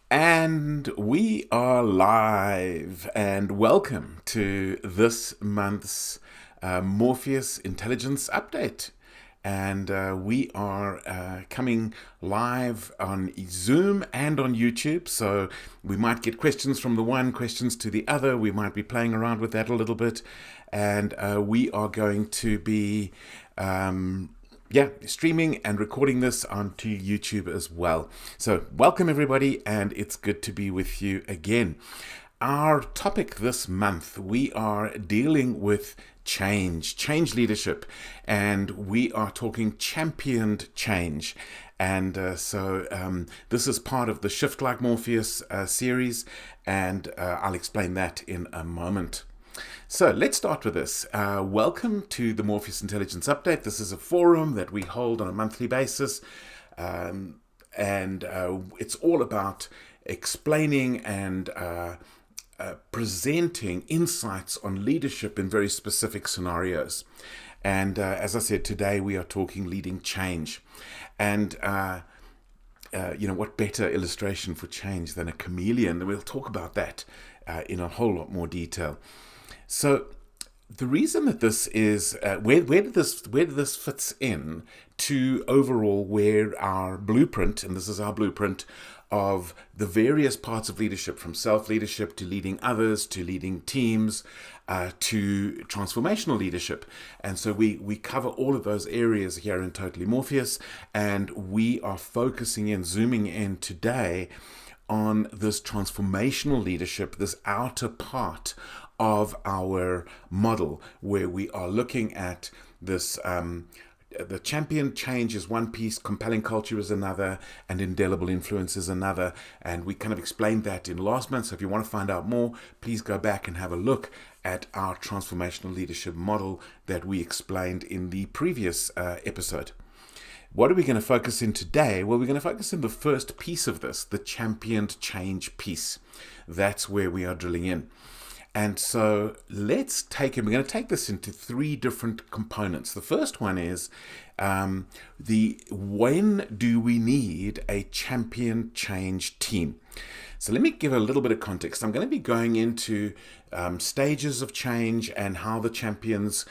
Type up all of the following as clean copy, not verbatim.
And we are live, and welcome to this month's Morpheus Intelligence Update. And we are coming live on Zoom and on YouTube. So we might get questions from the one, questions to the other. We might be playing around with that a little bit. And we are going to be streaming and recording this onto YouTube as well. So welcome everybody, and it's good to be with you again. Our topic this month, we are dealing with change leadership, and we are talking championed change. And this is part of the Shift Like Morpheus series, and I'll explain that in a moment. So let's start with this. Welcome to the Morpheus Intelligence Update. This is a forum that we hold on a monthly basis, and it's all about explaining and presenting insights on leadership in very specific scenarios. And as I said, today we are talking leading change. And what better illustration for change than a chameleon? And we'll talk about that in a whole lot more detail. So the reason that this is, where did this fits in to overall where our blueprint, and this is our blueprint of the various parts of leadership, from self-leadership to leading others, to leading teams, to transformational leadership. And so we cover all of those areas here in Totally Morpheus, and we are focusing in, zooming in today on this transformational leadership, this outer part of our model, where we are looking at this the champion change is one piece, compelling culture is another, and indelible influence is another. And we kind of explained that in last month. So if you want to find out more, please go back and have a look at our transformational leadership model that we explained in the previous episode. What are we going to focus in today? Well, we're going to focus in the first piece of this, the championed change piece. That's where we are drilling in. And so we're going to take this into three different components. The first one is when do we need a champion change team? So let me give a little bit of context. I'm going to be going into stages of change and how the champions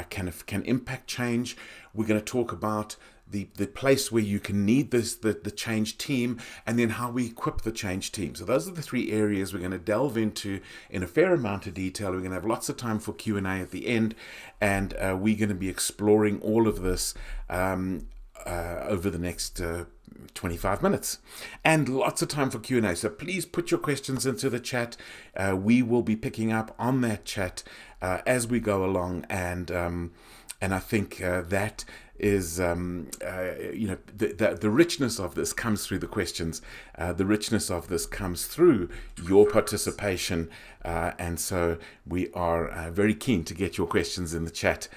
can impact change. We're going to talk about the place where you can need the change team, and then how we equip the change team. So those are the three areas we're going to delve into in a fair amount of detail. We're going to have lots of time for Q&A at the end, and we're going to be exploring all of this over the next 25 minutes, and lots of time for Q&A. So please put your questions into the chat. We will be picking up on that chat as we go along, and I think that is the richness of this comes through the questions. The richness of this comes through your participation, and so we are very keen to get your questions in the chat,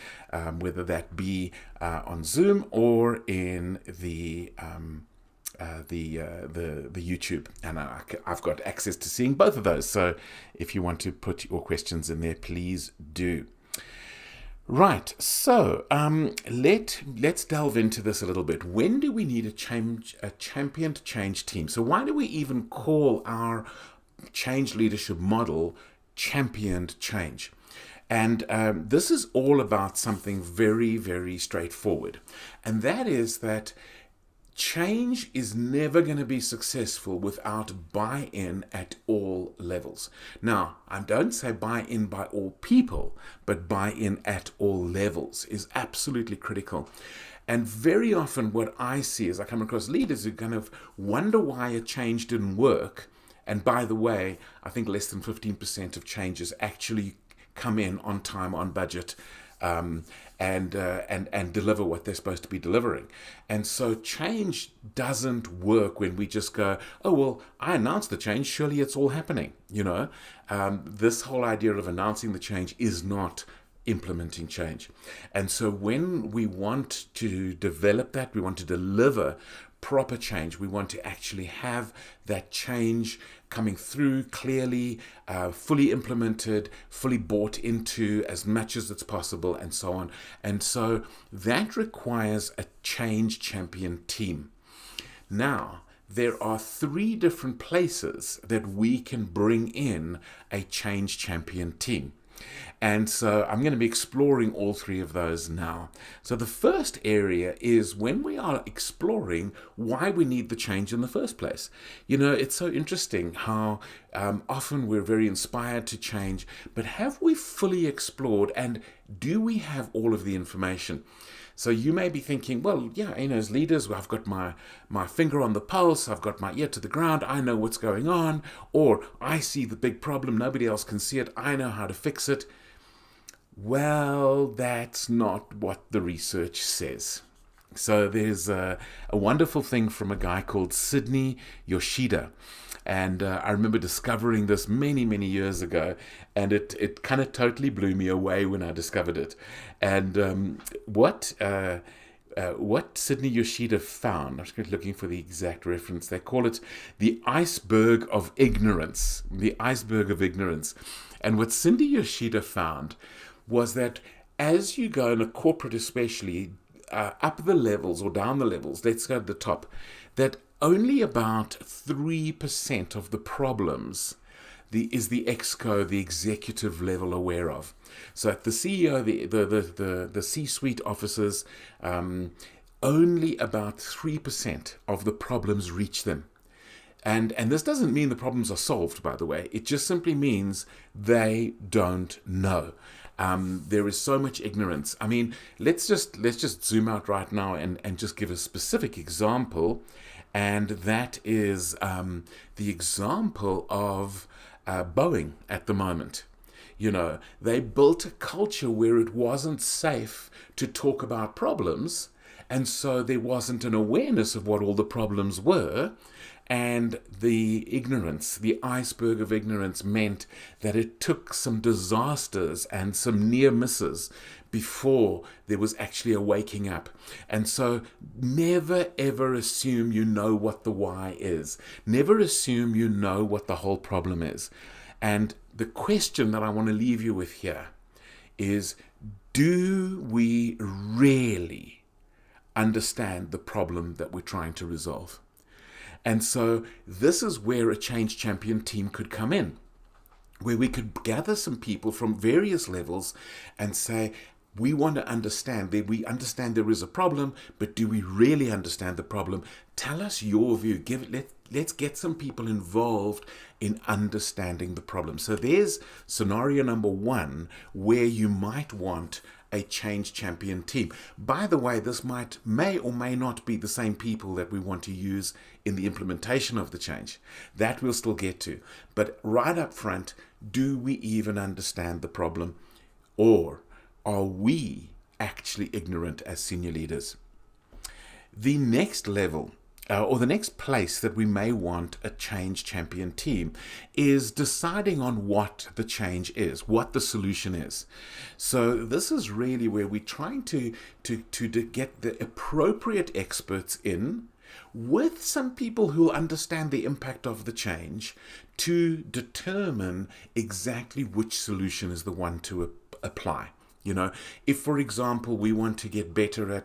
whether that be on Zoom or in the YouTube, and I've got access to seeing both of those. So if you want to put your questions in there, please do. Right, so let's delve into this a little bit. When do we need a championed change team? So why do we even call our change leadership model championed change? And this is all about something very, very straightforward, and that is that change is never going to be successful without buy-in at all levels. Now, I don't say buy-in by all people, but buy-in at all levels is absolutely critical. And very often what I see is I come across leaders who kind of wonder why a change didn't work. And by the way, I think less than 15% of changes actually come in on time, on budget, and deliver what they're supposed to be delivering. And so change doesn't work when we just go, oh, well, I announced the change, surely it's all happening. This whole idea of announcing the change is not implementing change. And so when we want to develop that, we want to deliver proper change, we want to actually have that change coming through clearly, fully implemented, fully bought into as much as it's possible, and so on. And so that requires a change champion team. Now, there are 3 different places that we can bring in a change champion team. And so I'm going to be exploring all 3 of those now. So the first area is when we are exploring why we need the change in the first place. It's so interesting how often we're very inspired to change, but have we fully explored, and do we have all of the information? So you may be thinking, well, yeah, as leaders, I've got my finger on the pulse, I've got my ear to the ground, I know what's going on, or I see the big problem, nobody else can see it, I know how to fix it. Well, that's not what the research says. So there's a wonderful thing from a guy called Sydney Yoshida. And I remember discovering this many, many years ago, and it kind of totally blew me away when I discovered it. And what Sydney Yoshida found, I'm just looking for the exact reference, they call it the iceberg of ignorance. The iceberg of ignorance. And what Sydney Yoshida found was that as you go in a corporate especially, up the levels or down the levels, let's go to the top, that only about 3% of the problems is the exco, the executive level, aware of. So at the CEO, the C-suite officers, only about 3% of the problems reach them. And this doesn't mean the problems are solved, by the way. It just simply means they don't know. There is so much ignorance. I mean, let's just zoom out right now and just give a specific example. And that is the example of Boeing at the moment. They built a culture where it wasn't safe to talk about problems, and so there wasn't an awareness of what all the problems were. And the ignorance, the iceberg of ignorance, meant that it took some disasters and some near misses before there was actually a waking up. And so never ever assume you know what the why is. Never assume you know what the whole problem is. And the question that I want to leave you with here is, do we really understand the problem that we're trying to resolve? And so this is where a change champion team could come in, where we could gather some people from various levels and say, we want to understand that we understand there is a problem, but do we really understand the problem? Tell us your view. Let's get some people involved in understanding the problem. So there's scenario number 1 where you might want a change champion team. By the way, this may or may not be the same people that we want to use in the implementation of the change. That we'll still get to. But right up front, do we even understand the problem? Or are we actually ignorant as senior leaders? The next level, or the next place that we may want a change champion team, is deciding on what the change is, what the solution is. So this is really where we're trying to get the appropriate experts in, with some people who understand the impact of the change, to determine exactly which solution is the one to apply. If, for example, we want to get better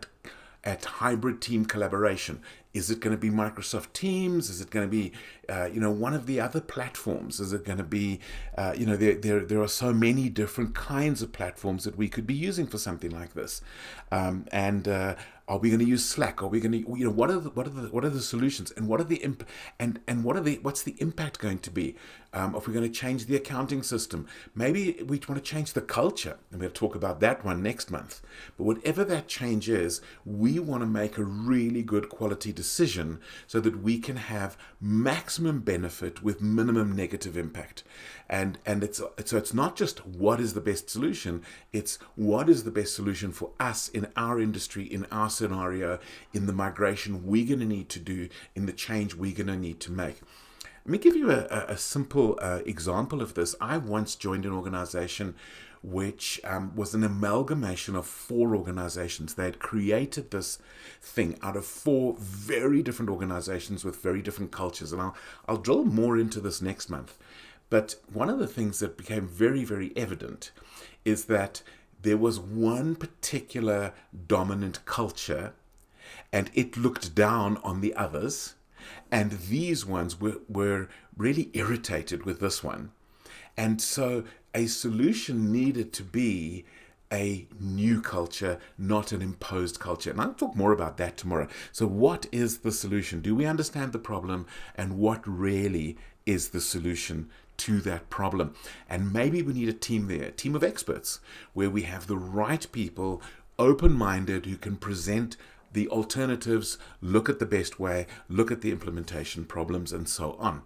at hybrid team collaboration, is it going to be Microsoft Teams? Is it going to be, one of the other platforms? Is it going to be, there are so many different kinds of platforms that we could be using for something like this. Are we going to use Slack? Are we going to, what are the solutions, and what are the what's the impact going to be? If we're going to change the accounting system, maybe we want to change the culture, and we'll talk about that one next month. But whatever that change is, we want to make a really good quality decision so that we can have maximum benefit with minimum negative impact. And it's not just what is the best solution, it's what is the best solution for us in our industry, in our scenario, in the migration we're going to need to do, in the change we're going to need to make. Let me give you a simple example of this. I once joined an organization which was an amalgamation of 4 organizations. They had created this thing out of 4 very different organizations with very different cultures. And I'll drill more into this next month. But one of the things that became very, very evident is that there was one particular dominant culture, and it looked down on the others. And these ones were really irritated with this one. And so a solution needed to be a new culture, not an imposed culture. And I'll talk more about that tomorrow. So what is the solution? Do we understand the problem? And what really is the solution to that problem? And maybe we need a team there, a team of experts, where we have the right people, open-minded, who can present the alternatives, look at the best way, look at the implementation problems, and so on.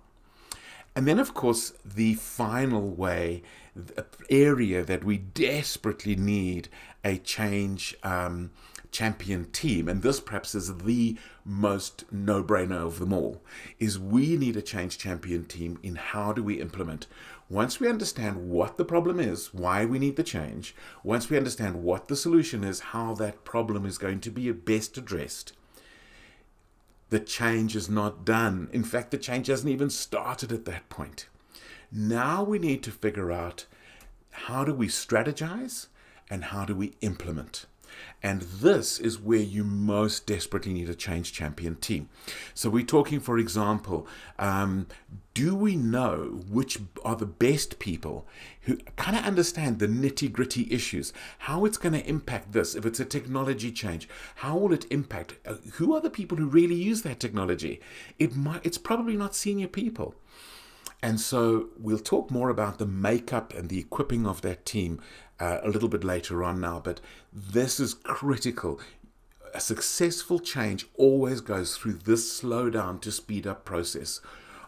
And then, of course, the final way, the area that we desperately need a change champion team, and this perhaps is the most no-brainer of them all, is we need a change champion team in how do we implement. Once we understand what the problem is, why we need the change, once we understand what the solution is, how that problem is going to be best addressed, the change is not done. In fact, the change hasn't even started at that point. Now we need to figure out how do we strategize and how do we implement. And this is where you most desperately need a change champion team. So we're talking, for example, do we know which are the best people who kind of understand the nitty-gritty issues, how it's going to impact this, if it's a technology change, how will it impact, who are the people who really use that technology? It's probably not senior people. And so we'll talk more about the makeup and the equipping of that team a little bit later on now, but this is critical. A successful change always goes through this slow down to speed up process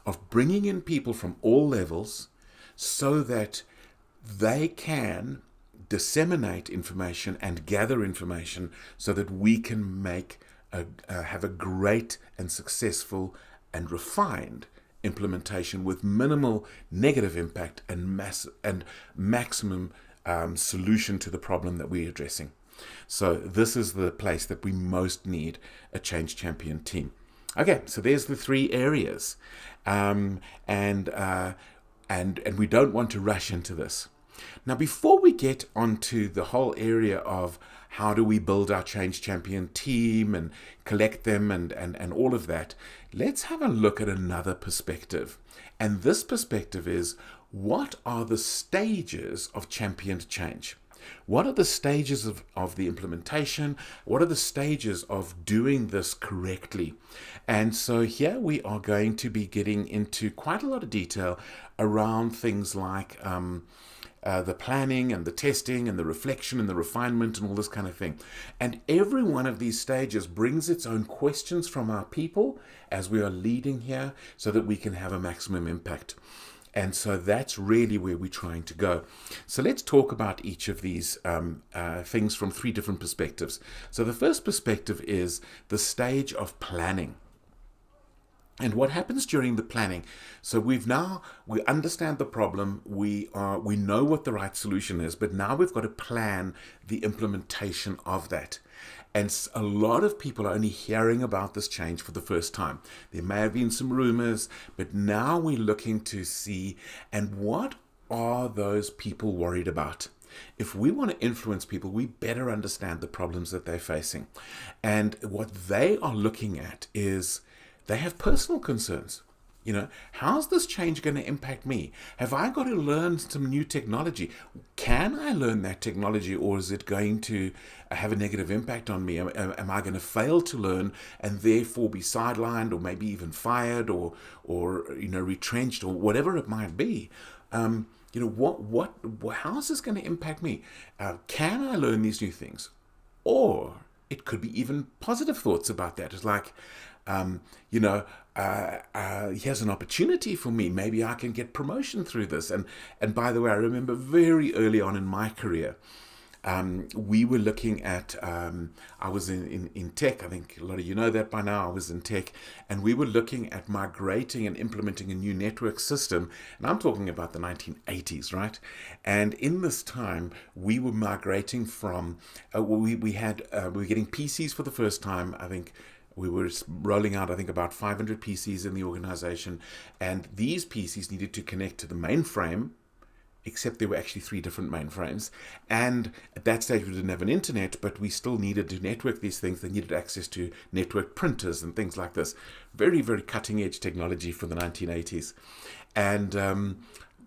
of bringing in people from all levels so that they can disseminate information and gather information so that we can have a great and successful and refined implementation with minimal negative impact and maximum solution to the problem that we're addressing. So this is the place that we most need a change champion team. Okay, so there's the three areas, and we don't want to rush into this. Now, before we get onto the whole area of how do we build our change champion team and collect them and all of that, let's have a look at another perspective. And this perspective is, what are the stages of championed change? What are the stages of the implementation? What are the stages of doing this correctly? And so here we are going to be getting into quite a lot of detail around things like the planning and the testing and the reflection and the refinement and all this kind of thing. And every one of these stages brings its own questions from our people as we are leading here so that we can have a maximum impact. And so that's really where we're trying to go. So let's talk about each of these things from three different perspectives. So the first perspective is the stage of planning. And what happens during the planning? So we understand the problem, we know what the right solution is, but now we've got to plan the implementation of that. And a lot of people are only hearing about this change for the first time. There may have been some rumors, but now we're looking to see, and what are those people worried about? If we want to influence people, we better understand the problems that they're facing. And what they are looking at is they have personal concerns. You know, how's this change going to impact me? Have I got to learn some new technology? Can I learn that technology, or is it going to have a negative impact on me? Am I going to fail to learn and therefore be sidelined, or maybe even fired, or retrenched, or whatever it might be? How is this going to impact me? Can I learn these new things? Or it could be even positive thoughts about that. It's like, here's an opportunity for me. Maybe I can get promotion through this. And by the way, I remember very early on in my career, we were looking at, I was in tech. I think a lot of you know that by now. I was in tech, and we were looking at migrating and implementing a new network system. And I'm talking about the 1980s, right? And in this time, we were migrating from, we were getting PCs for the first time. I think we were rolling out, about 500 PCs in the organization. And these PCs needed to connect to the mainframe except there were actually 3 different mainframes. And at that stage, we didn't have an internet, but we still needed to network these things. They needed access to network printers and things like this. Very, very cutting-edge technology from the 1980s. And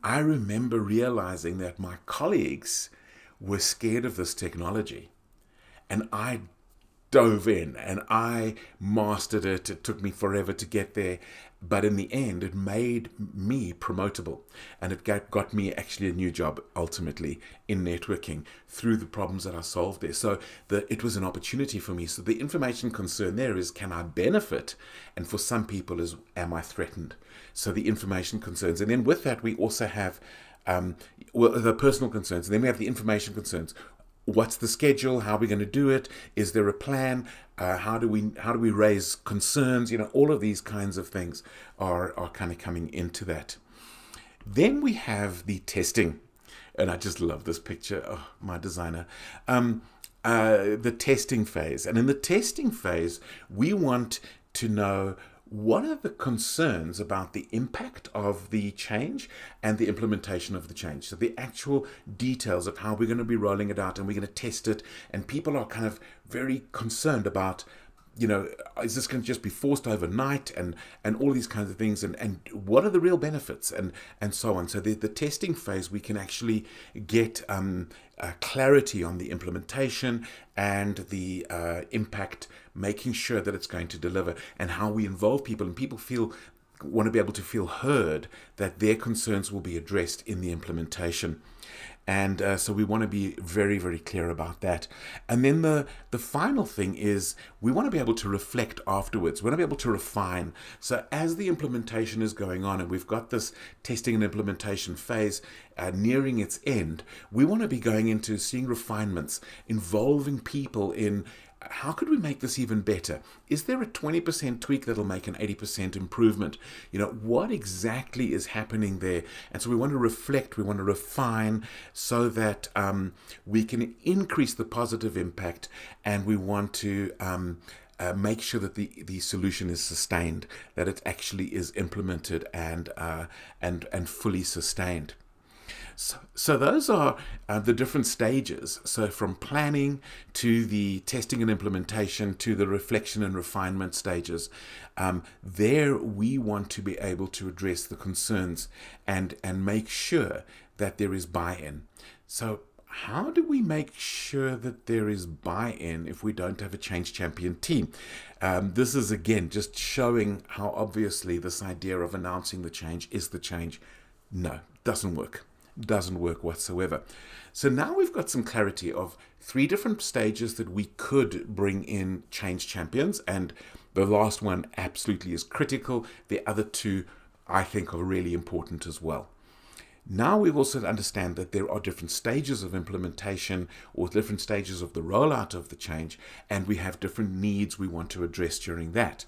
I remember realizing that my colleagues were scared of this technology. And I dove in and I mastered it. It took me forever to get there. But in the end, it made me promotable. And it got me actually a new job ultimately in networking through the problems that I solved there. So it was an opportunity for me. So the information concern there is, can I benefit? And for some people is, am I threatened? So the information concerns. And then with that, we also have the personal concerns. And then we have the information concerns. What's the schedule? How are we going to do it? Is there a plan? How do we raise concerns? All of these kinds of things are kind of coming into that. Then we have the testing, and I just love this picture. Oh, my designer. The testing phase, and in the testing phase, we want to know, what are the concerns about the impact of the change and the implementation of the change? So the actual details of how we're going to be rolling it out and we're going to test it. And people are kind of very concerned about, is this going to just be forced overnight and all these kinds of things? And what are the real benefits and so on? So the testing phase, we can actually get clarity on the implementation and the impact, making sure that it's going to deliver, and how we involve people, and people want to be able to feel heard, that their concerns will be addressed in the implementation. And so we want to be very, very clear about that. And then the final thing is, we want to be able to reflect afterwards. We want to be able to refine. So as the implementation is going on, and we've got this testing and implementation phase nearing its end, we want to be going into seeing refinements, involving people in, how could we make this even better? Is there a 20% tweak that'll make an 80% improvement? What exactly is happening there? And so we want to reflect, we want to refine, so that we can increase the positive impact, and we want to make sure that the solution is sustained, that it actually is implemented and fully sustained. So those are the different stages. So from planning to the testing and implementation to the reflection and refinement stages, there we want to be able to address the concerns and make sure that there is buy-in. So how do we make sure that there is buy-in if we don't have a change champion team? This is, again, just showing how obviously this idea of announcing the change is the change. No, doesn't work. Doesn't work whatsoever. So now we've got some clarity of 3 different stages that we could bring in change champions, and the last one absolutely is critical. The other 2, I think, are really important as well. Now we also understand that there are different stages of implementation or different stages of the rollout of the change, and we have different needs we want to address during that.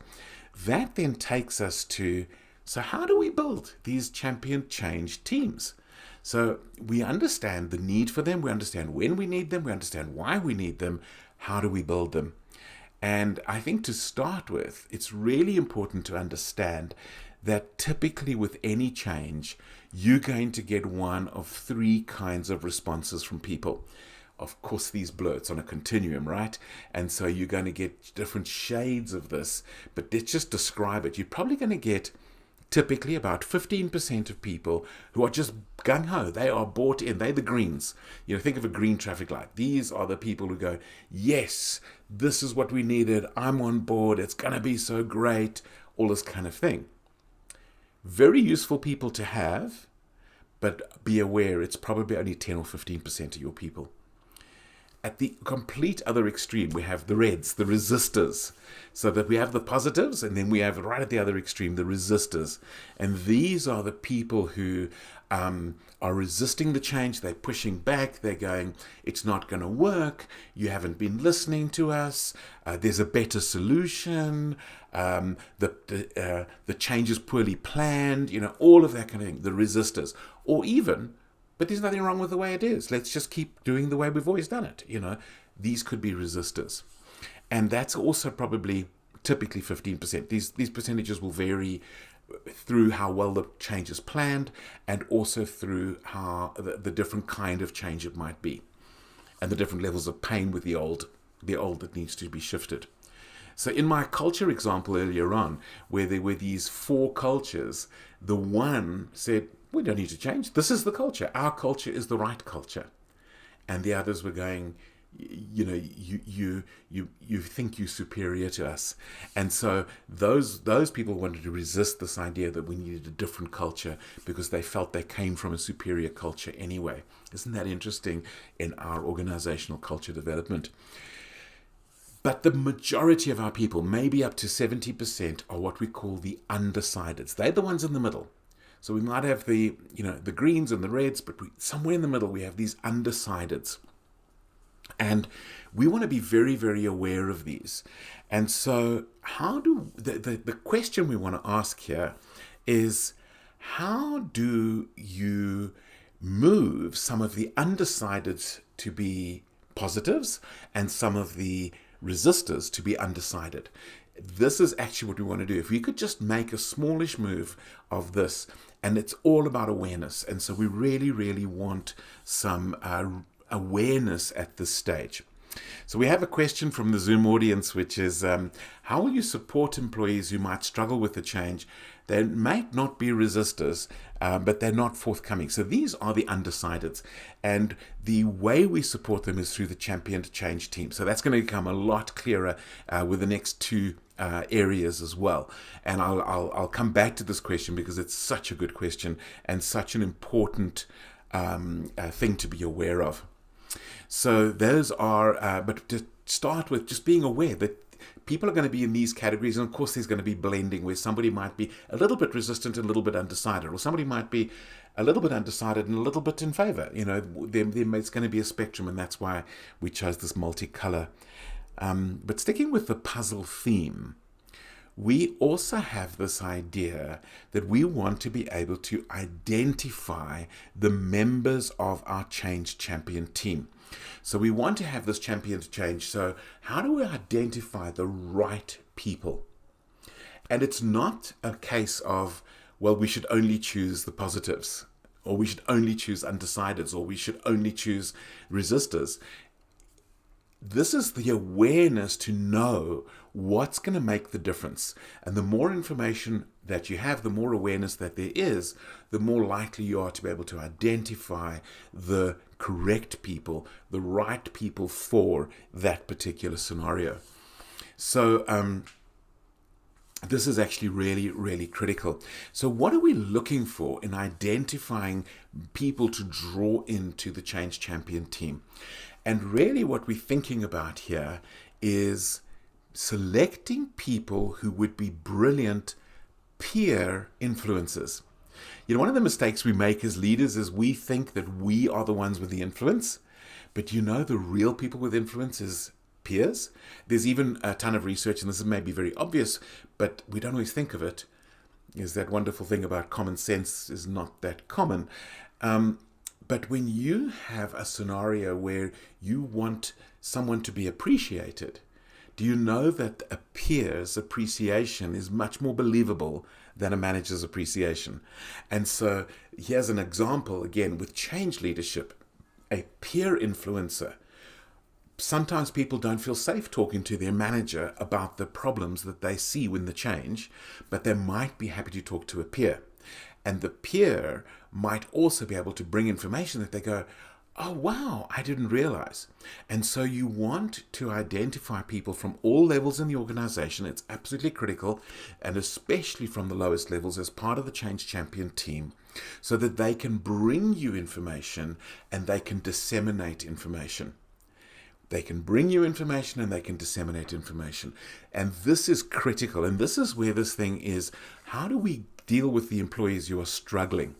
That then takes us to, so how do we build these champion change teams? So we understand the need for them, we understand when we need them, we understand why we need them, how do we build them? And I think to start with, it's really important to understand that typically with any change, you're going to get one of 3 kinds of responses from people. Of course, these blurs on a continuum, right? And so you're going to get different shades of this, but let's just describe it. You're probably going to get typically about 15% of people who are just gung-ho. They are bought in. They're the greens. Think of a green traffic light. These are the people who go, yes, this is what we needed. I'm on board. It's going to be so great. All this kind of thing. Very useful people to have, but be aware it's probably only 10 or 15% of your people. At the complete other extreme, we have the reds, the resistors. So that we have the positives, and then we have right at the other extreme, the resistors. And these are the people who are resisting the change. They're pushing back. They're going, it's not going to work. You haven't been listening to us. There's a better solution. The change is poorly planned. All of that kind of thing. The resistors. Or even, but there's nothing wrong with the way it is. Let's just keep doing the way we've always done it. These could be resistors. And that's also probably typically 15%. These percentages will vary through how well the change is planned, and also through how the different kind of change it might be, and the different levels of pain with the old that needs to be shifted. So in my culture example earlier on, where there were these 4 cultures, the one said, we don't need to change. This is the culture. Our culture is the right culture. And the others were going, you think you're superior to us. And so those people wanted to resist this idea that we needed a different culture because they felt they came from a superior culture anyway. Isn't that interesting in our organizational culture development? But the majority of our people, maybe up to 70%, are what we call the undecideds. They're the ones in the middle. So we might have the greens and the reds, but somewhere in the middle we have these undecideds. And we want to be very, very aware of these. And so the question we want to ask here is, how do you move some of the undecideds to be positives and some of the resistors to be undecided? This is actually what we want to do. If we could just make a smallish move of this, and it's all about awareness. And so we really, really want some awareness at this stage. So we have a question from the Zoom audience, which is, how will you support employees who might struggle with the change? They might not be resistors, but they're not forthcoming. So these are the undecideds. And the way we support them is through the Champion to Change team. So that's going to become a lot clearer with the next 2 areas as well. And I'll come back to this question because it's such a good question and such an important thing to be aware of. So those are, but to start with, just being aware that people are going to be in these categories, and of course there's going to be blending where somebody might be a little bit resistant and a little bit undecided, or somebody might be a little bit undecided and a little bit in favor. It's going to be a spectrum, and that's why we chose this multicolor. But sticking with the puzzle theme, we also have this idea that we want to be able to identify the members of our Change Champion team. So we want to have this Champion to Change. So how do we identify the right people? And it's not a case of, well, we should only choose the positives, or we should only choose undecideds, or we should only choose resistors. This is the awareness to know what's going to make the difference. And the more information that you have, the more awareness that there is, the more likely you are to be able to identify the correct people, the right people for that particular scenario. So this is actually really, really critical. So what are we looking for in identifying people to draw into the Change Champion team? And really what we're thinking about here is selecting people who would be brilliant peer influencers. One of the mistakes we make as leaders is we think that we are the ones with the influence, but the real people with influence is peers. There's even a ton of research, and this may be very obvious, but we don't always think of it, is that wonderful thing about common sense is not that common. But when you have a scenario where you want someone to be appreciated, do you know that a peer's appreciation is much more believable than a manager's appreciation? And so here's an example, again, with change leadership. A peer influencer. Sometimes people don't feel safe talking to their manager about the problems that they see when the change, but they might be happy to talk to a peer. And the peer might also be able to bring information that they go, oh, wow, I didn't realize. And so you want to identify people from all levels in the organization. It's absolutely critical, and especially from the lowest levels as part of the Change Champion team, so that they can bring you information and they can disseminate information. They can bring you information and they can disseminate information. And this is critical. And this is where this thing is, how do we deal with the employees who are struggling?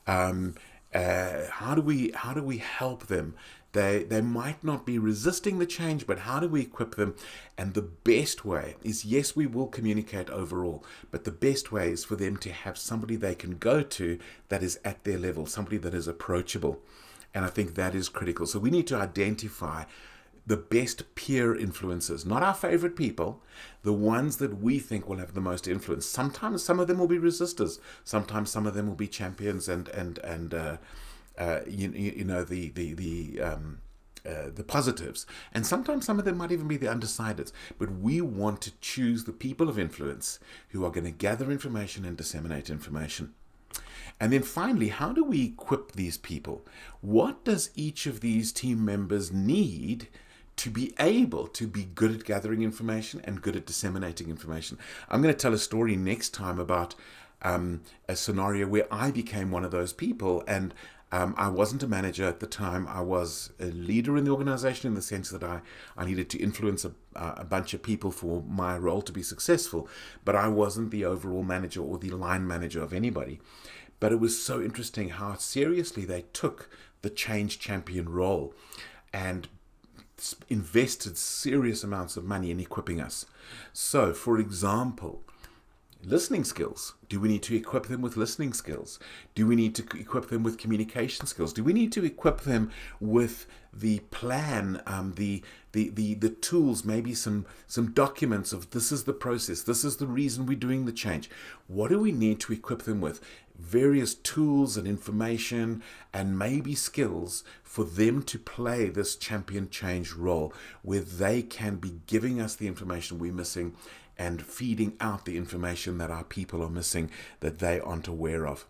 How do we help them? They might not be resisting the change, but how do we equip them? And the best way is, yes, we will communicate overall, but the best way is for them to have somebody they can go to that is at their level, somebody that is approachable. And I think that is critical. So we need to identify the best peer influencers, not our favorite people, the ones that we think will have the most influence. Sometimes some of them will be resistors. Sometimes some of them will be champions and the positives. And sometimes some of them might even be the undecideds. But we want to choose the people of influence who are going to gather information and disseminate information. And then finally, how do we equip these people? What does each of these team members need to be able to be good at gathering information and good at disseminating information? I'm going to tell a story next time about a scenario where I became one of those people, and I wasn't a manager at the time. I was a leader in the organization in the sense that I needed to influence a bunch of people for my role to be successful, but I wasn't the overall manager or the line manager of anybody. But it was so interesting how seriously they took the change champion role and invested serious amounts of money in equipping us. So, for example, listening skills. Do we need to equip them with listening skills? Do we need to equip them with communication skills? Do we need to equip them with the plan, the tools, maybe some documents of this is the process, this is the reason we're doing the change? What do we need to equip them with? Various tools and information and maybe skills for them to play this champion change role, where they can be giving us the information we're missing and feeding out the information that our people are missing that they aren't aware of.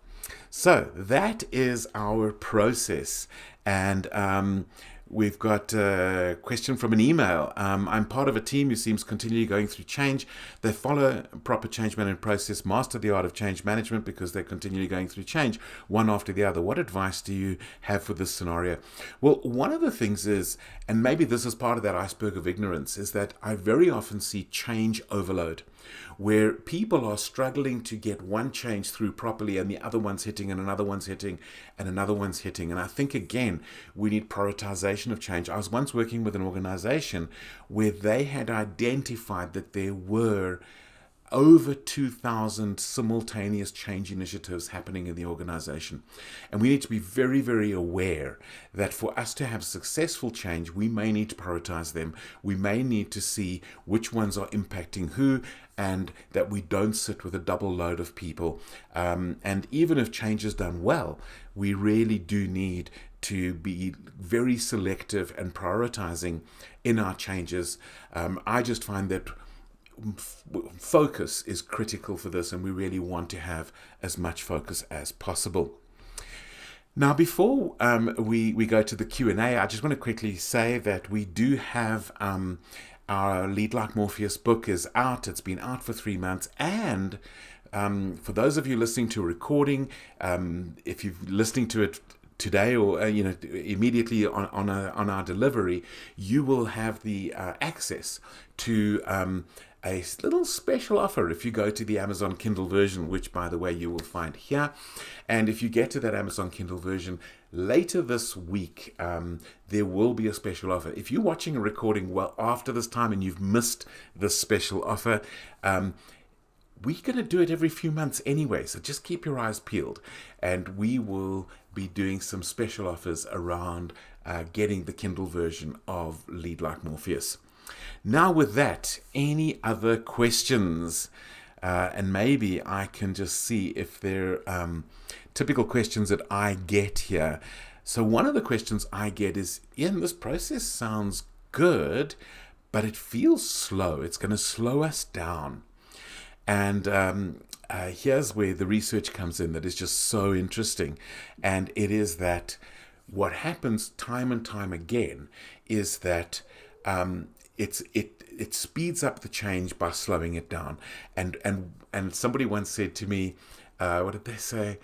So that is our process. And we've got a question from an email. I'm part of a team who seems continually going through change. They follow proper change management process, master the art of change management because they're continually going through change, one after the other. What advice do you have for this scenario? Well, one of the things is, and maybe this is part of that iceberg of ignorance, is that I very often see change overload, where people are struggling to get one change through properly and the other one's hitting and another one's hitting and another one's hitting. And I think, again, we need prioritization of change. I was once working with an organization where they had identified that there were over 2,000 simultaneous change initiatives happening in the organization. And we need to be very, very aware that for us to have successful change, we may need to prioritize them. We may need to see which ones are impacting who, and that we don't sit with a double load of people. And even if change is done well, we really do need to be very selective and prioritizing in our changes. I just find that focus is critical for this, and we really want to have as much focus as possible. Now, before we go to the Q&A, I just want to quickly say that we do have our Lead Like Morpheus book is out. It's been out for 3 months, and for those of you listening to a recording, if you're listening to it today or immediately on our delivery, you will have the access to a little special offer if you go to the Amazon Kindle version, which, by the way, you will find here. And if you get to that Amazon Kindle version later this week, there will be a special offer. If you're watching a recording well after this time and you've missed this special offer, we're going to do it every few months anyway, so just keep your eyes peeled, and we will be doing some special offers around getting the Kindle version of Lead Like Morpheus. Now, with that, any other questions? And maybe I can just see if there are typical questions that I get here. So one of the questions I get is, Ian, this process sounds good, but it feels slow. It's going to slow us down. And here's where the research comes in that is just so interesting. And it is that what happens time and time again is that it speeds up the change by slowing it down. And somebody once said to me, what did they say?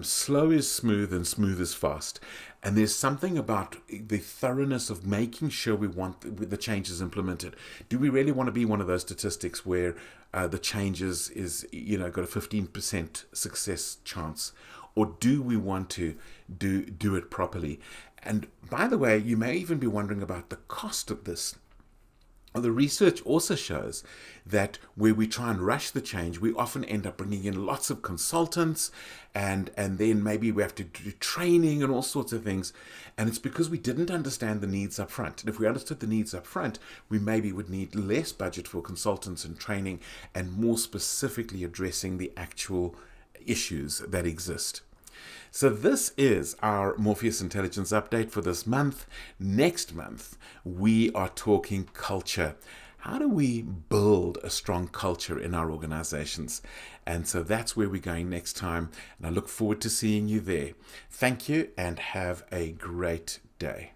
Slow is smooth and smooth is fast. And there's something about the thoroughness of making sure we want the changes implemented. Do we really want to be one of those statistics where the changes is got a 15% success chance? Or do we want to do it properly? And by the way, you may even be wondering about the cost of this. Well, the research also shows that where we try and rush the change, we often end up bringing in lots of consultants, and then maybe we have to do training and all sorts of things. And it's because we didn't understand the needs up front. And if we understood the needs up front, we maybe would need less budget for consultants and training, and more specifically addressing the actual issues that exist. So this is our Morpheus Intelligence Update for this month. Next month, we are talking culture. How do we build a strong culture in our organizations? And so that's where we're going next time. And I look forward to seeing you there. Thank you and have a great day.